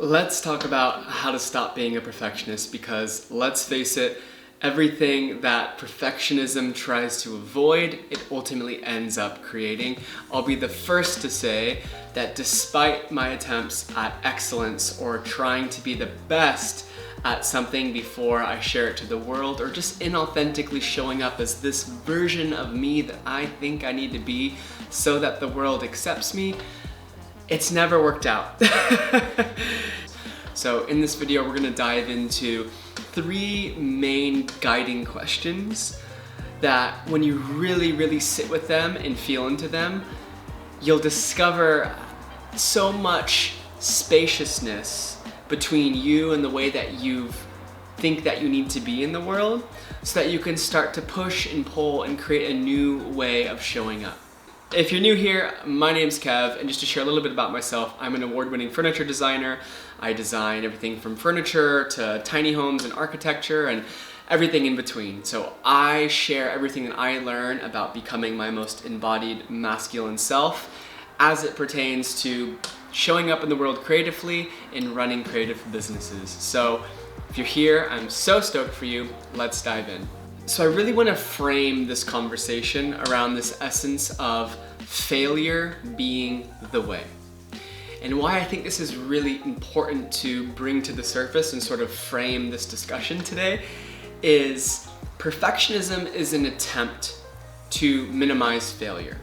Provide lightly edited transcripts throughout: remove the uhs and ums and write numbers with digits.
Let's talk about how to stop being a perfectionist, because let's face it, everything that perfectionism tries to avoid, it ultimately ends up creating. I'll be the first to say that despite my attempts at excellence or trying to be the best at something before I share it to the world, or just inauthentically showing up as this version of me that I think I need to be so that the world accepts me, it's never worked out. So in this video, we're gonna dive into 3 main guiding questions that when you really sit with them and feel into them, you'll discover so much spaciousness between you and the way that you think that you need to be in the world, so that you can start to push and pull and create a new way of showing up. If you're new here, my name's Kev, and just to share a little bit about myself, I'm an award-winning furniture designer. I design everything from furniture to tiny homes and architecture and everything in between. So I share everything that I learn about becoming my most embodied masculine self as it pertains to showing up in the world creatively and running creative businesses. So if you're here, I'm so stoked for you. Let's dive in. So I really want to frame this conversation around this essence of failure being the way. And why I think this is really important to bring to the surface and sort of frame this discussion today is perfectionism is an attempt to minimize failure.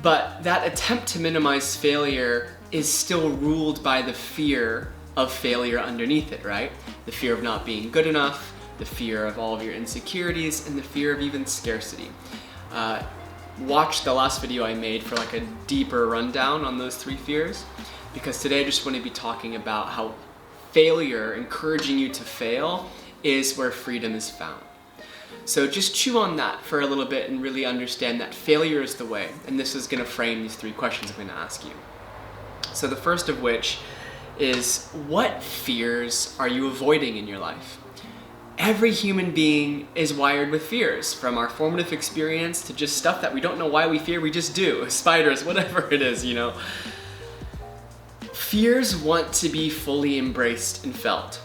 But that attempt to minimize failure is still ruled by the fear of failure underneath it, right? The fear of not being good enough, the fear of all of your insecurities, and the fear of even scarcity. Watch the last video I made for like a deeper rundown on those 3 fears, because today I just want to be talking about how failure, encouraging you to fail, is where freedom is found. So just chew on that for a little bit and really understand that failure is the way, and this is going to frame these 3 questions I'm going to ask you. So the first of which is, what fears are you avoiding in your life? Every human being is wired with fears, from our formative experience to just stuff that we don't know why we fear, we just do. Spiders, whatever it is, you know. Fears want to be fully embraced and felt.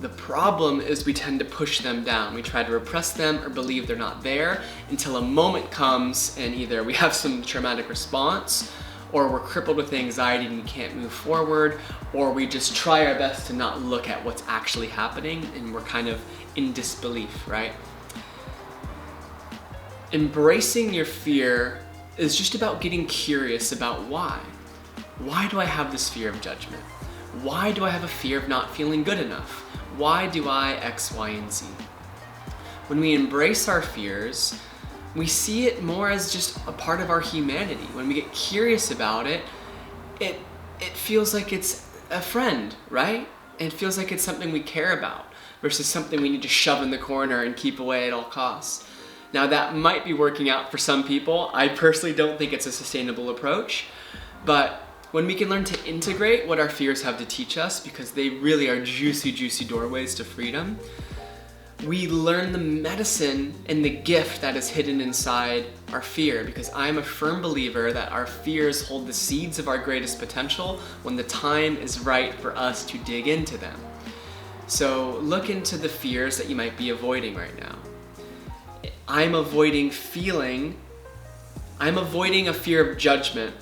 The problem is we tend to push them down. We try to repress them or believe they're not there until a moment comes and either we have some traumatic response, or we're crippled with anxiety and we can't move forward, or we just try our best to not look at what's actually happening and we're kind of in disbelief, right? Embracing your fear is just about getting curious about why. Why do I have this fear of judgment? Why do I have a fear of not feeling good enough? Why do I X, Y, and Z? When we embrace our fears, we see it more as just a part of our humanity. When we get curious about it, it feels like it's a friend, right? It feels like it's something we care about versus something we need to shove in the corner and keep away at all costs. Now that might be working out for some people. I personally don't think it's a sustainable approach, but when we can learn to integrate what our fears have to teach us, because they really are juicy doorways to freedom, we learn the medicine and the gift that is hidden inside our fear, because I'm a firm believer that our fears hold the seeds of our greatest potential when the time is right for us to dig into them. So look into the fears that you might be avoiding right now. I'm avoiding a fear of judgment,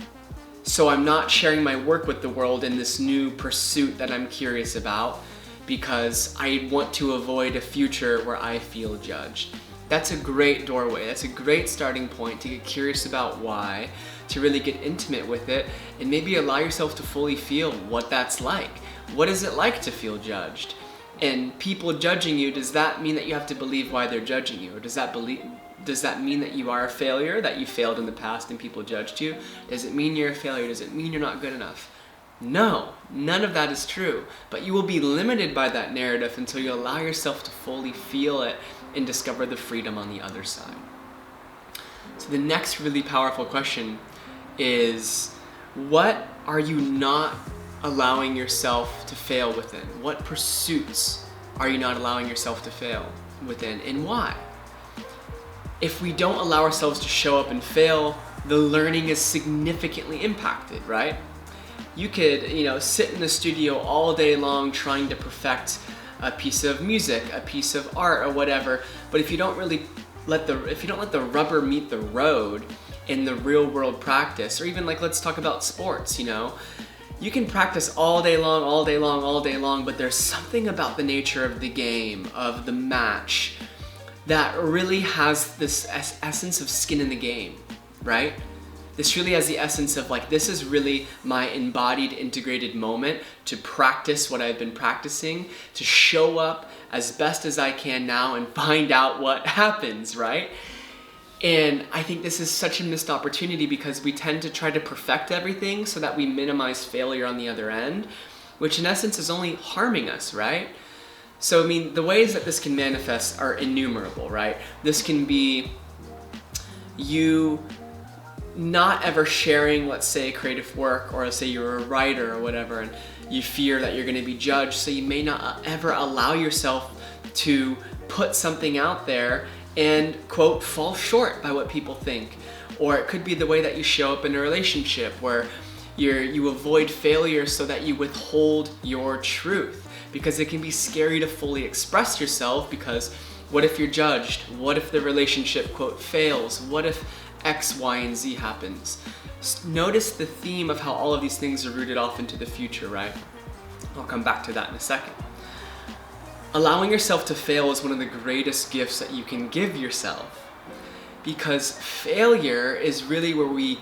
so I'm not sharing my work with the world in this new pursuit that I'm curious about, because I want to avoid a future where I feel judged. That's a great doorway. That's a great starting point to get curious about why, to really get intimate with it, and maybe allow yourself to fully feel what that's like. What is it like to feel judged? And people judging you, does that mean that you have to believe why they're judging you? Or does that mean that you are a failure, that you failed in the past and people judged you? Does it mean you're a failure? Does it mean you're not good enough? No, none of that is true, but you will be limited by that narrative until you allow yourself to fully feel it and discover the freedom on the other side. So the next really powerful question is, what are you not allowing yourself to fail within? What pursuits are you not allowing yourself to fail within, and why? If we don't allow ourselves to show up and fail, the learning is significantly impacted, right? You could, sit in the studio all day long trying to perfect a piece of music, a piece of art, or whatever. But if you don't let the rubber meet the road in the real world practice, or even like, let's talk about sports, you can practice all day long, but there's something about the nature of the game, of the match, that really has this essence of skin in the game, right? This really has the essence of like, this is really my embodied, integrated moment to practice what I've been practicing, to show up as best as I can now and find out what happens, right? And I think this is such a missed opportunity because we tend to try to perfect everything so that we minimize failure on the other end, which in essence is only harming us, right? So, the ways that this can manifest are innumerable, right? This can be you not ever sharing, let's say, creative work, or let's say you're a writer or whatever, and you fear that you're going to be judged, so you may not ever allow yourself to put something out there and, quote, fall short by what people think. Or it could be the way that you show up in a relationship where you avoid failure so that you withhold your truth, because it can be scary to fully express yourself, because what if you're judged? What if the relationship, quote, fails? What if X, Y, and Z happens? Notice the theme of how all of these things are rooted off into the future, right? I'll come back to that in a second. Allowing yourself to fail is one of the greatest gifts that you can give yourself, because failure is really where we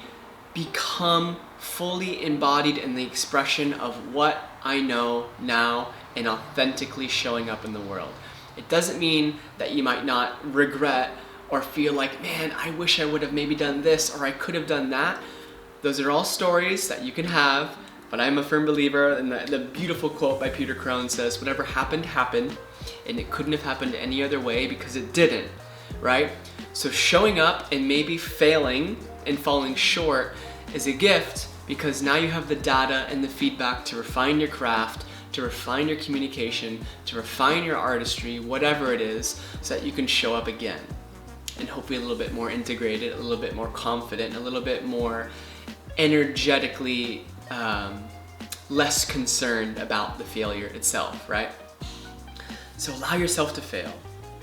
become fully embodied in the expression of what I know now and authentically showing up in the world. It doesn't mean that you might not regret or feel like, man, I wish I would have maybe done this, or I could have done that. Those are all stories that you can have, but I'm a firm believer, and the beautiful quote by Peter Crone says, whatever happened, happened, and it couldn't have happened any other way because it didn't, right? So showing up and maybe failing and falling short is a gift, because now you have the data and the feedback to refine your craft, to refine your communication, to refine your artistry, whatever it is, so that you can show up again. And hopefully a little bit more integrated, a little bit more confident, a little bit more energetically less concerned about the failure itself, right? So allow yourself to fail.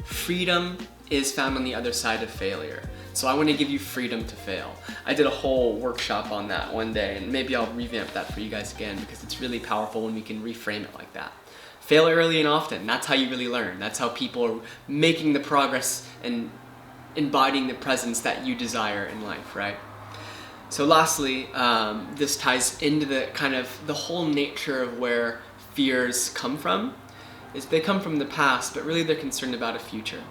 Freedom is found on the other side of failure. So I want to give you freedom to fail. I did a whole workshop on that one day, and maybe I'll revamp that for you guys again, because it's really powerful when we can reframe it like that. Fail early and often. That's how you really learn. That's how people are making the progress and embodying the presence that you desire in life, right? So lastly, this ties into the kind of the whole nature of where fears come from, is they come from the past, but really they're concerned about a future.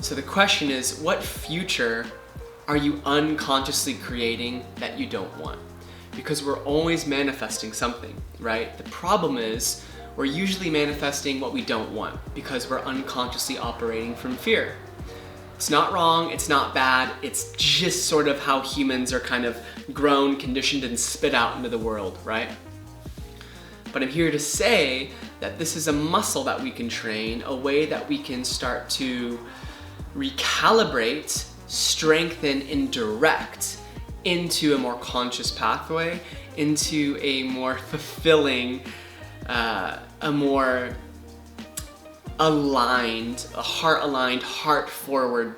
So the question is, what future are you unconsciously creating that you don't want? Because we're always manifesting something, right? The problem is we're usually manifesting what we don't want because we're unconsciously operating from fear. It's not wrong, it's not bad, it's just sort of how humans are kind of grown, conditioned, and spit out into the world, right? But I'm here to say that this is a muscle that we can train, a way that we can start to recalibrate, strengthen, and direct into a more conscious pathway, into a more fulfilling, a more aligned, a heart-aligned, heart-forward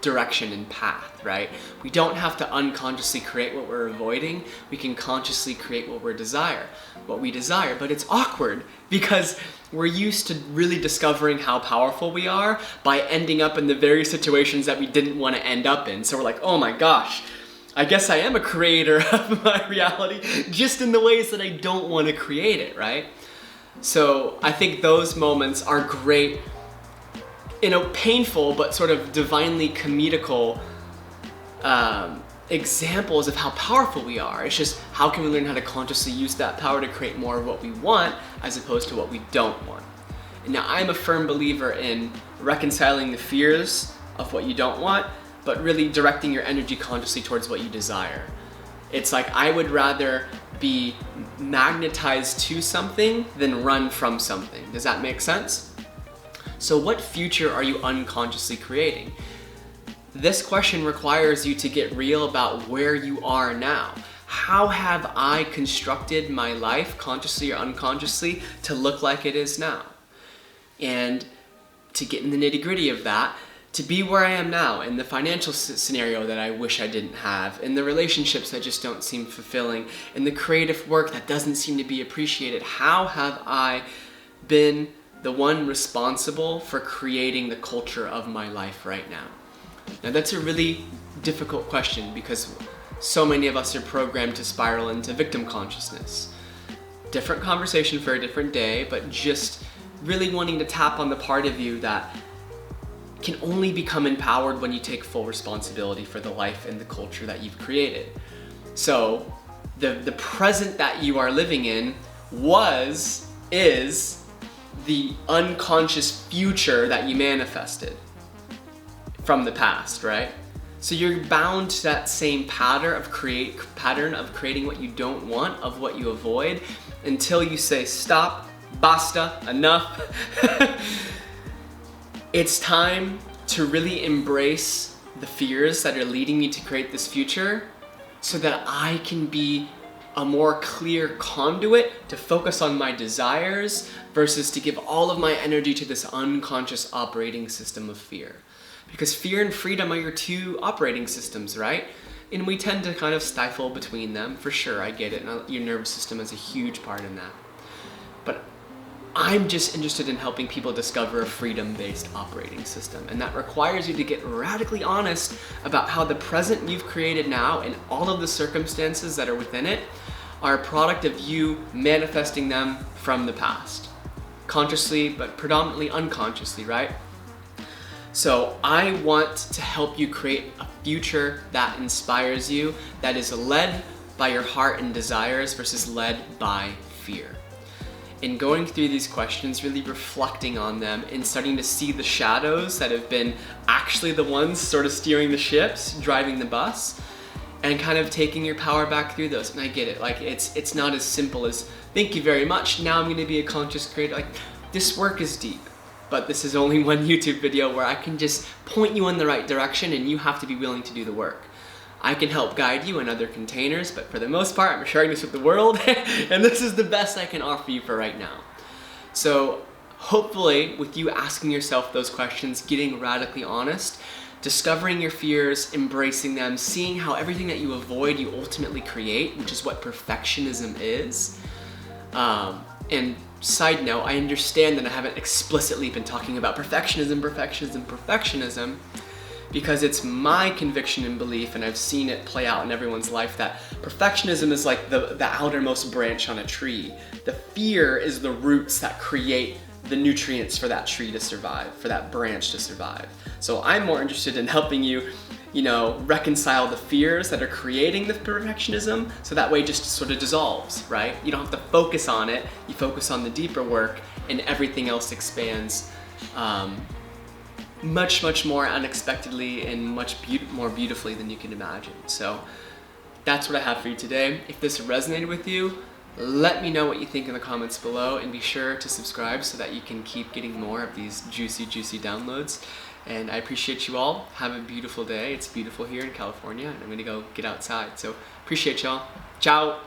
direction and path, right? We don't have to unconsciously create what we're avoiding. We can consciously create what we desire, but it's awkward because we're used to really discovering how powerful we are by ending up in the very situations that we didn't want to end up in. So we're like, oh my gosh, I guess I am a creator of my reality, just in the ways that I don't want to create it, right? So I think those moments are great, painful but sort of divinely comedical examples of how powerful we are. It's just, how can we learn how to consciously use that power to create more of what we want as opposed to what we don't want? And now I'm a firm believer in reconciling the fears of what you don't want, but really directing your energy consciously towards what you desire. It's like, I would rather be magnetized to something than run from something. Does that make sense? So what future are you unconsciously creating? This question requires you to get real about where you are now. how have I constructed my life, consciously or unconsciously, to look like it is now? And to get in the nitty-gritty of that, to be where I am now, in the financial scenario that I wish I didn't have, in the relationships that just don't seem fulfilling, in the creative work that doesn't seem to be appreciated, how have I been the one responsible for creating the culture of my life right now? Now that's a really difficult question because so many of us are programmed to spiral into victim consciousness. Different conversation for a different day, but just really wanting to tap on the part of you that can only become empowered when you take full responsibility for the life and the culture that you've created. So the present that you are living in is the unconscious future that you manifested from the past, right? So you're bound to that same pattern of creating what you don't want, of what you avoid, until you say stop, basta, enough. It's time to really embrace the fears that are leading me to create this future so that I can be a more clear conduit to focus on my desires versus to give all of my energy to this unconscious operating system of fear. Because fear and freedom are your two operating systems, right? And we tend to kind of stifle between them, for sure, I get it. Your nervous system is a huge part in that. But I'm just interested in helping people discover a freedom-based operating system, and that requires you to get radically honest about how the present you've created now and all of the circumstances that are within it are a product of you manifesting them from the past. Consciously, but predominantly unconsciously, right? So I want to help you create a future that inspires you, that is led by your heart and desires versus led by fear. In going through these questions, really reflecting on them and starting to see the shadows that have been actually the ones sort of steering the ships, driving the bus, and kind of taking your power back through those. And I get it, like it's not as simple as, thank you very much, now I'm gonna be a conscious creator. Like, this work is deep, but this is only one YouTube video where I can just point you in the right direction and you have to be willing to do the work. I can help guide you in other containers, but for the most part, I'm sharing this with the world, and this is the best I can offer you for right now. So hopefully, with you asking yourself those questions, getting radically honest, discovering your fears, embracing them, seeing how everything that you avoid, you ultimately create, which is what perfectionism is. And side note, I understand that I haven't explicitly been talking about perfectionism, because it's my conviction and belief, and I've seen it play out in everyone's life, that perfectionism is like the outermost branch on a tree. The fear is the roots that create the nutrients for that tree to survive, for that branch to survive. So I'm more interested in helping you, reconcile the fears that are creating the perfectionism, so that way it just sort of dissolves, right? You don't have to focus on it, you focus on the deeper work, and everything else expands much more unexpectedly and much more beautifully than you can imagine. So that's what I have for you today. If this resonated with you, let me know what you think in the comments below, and be sure to subscribe so that you can keep getting more of these juicy downloads. And I appreciate you all. Have a beautiful day. It's beautiful here in California, and I'm gonna go get outside. So appreciate y'all. Ciao.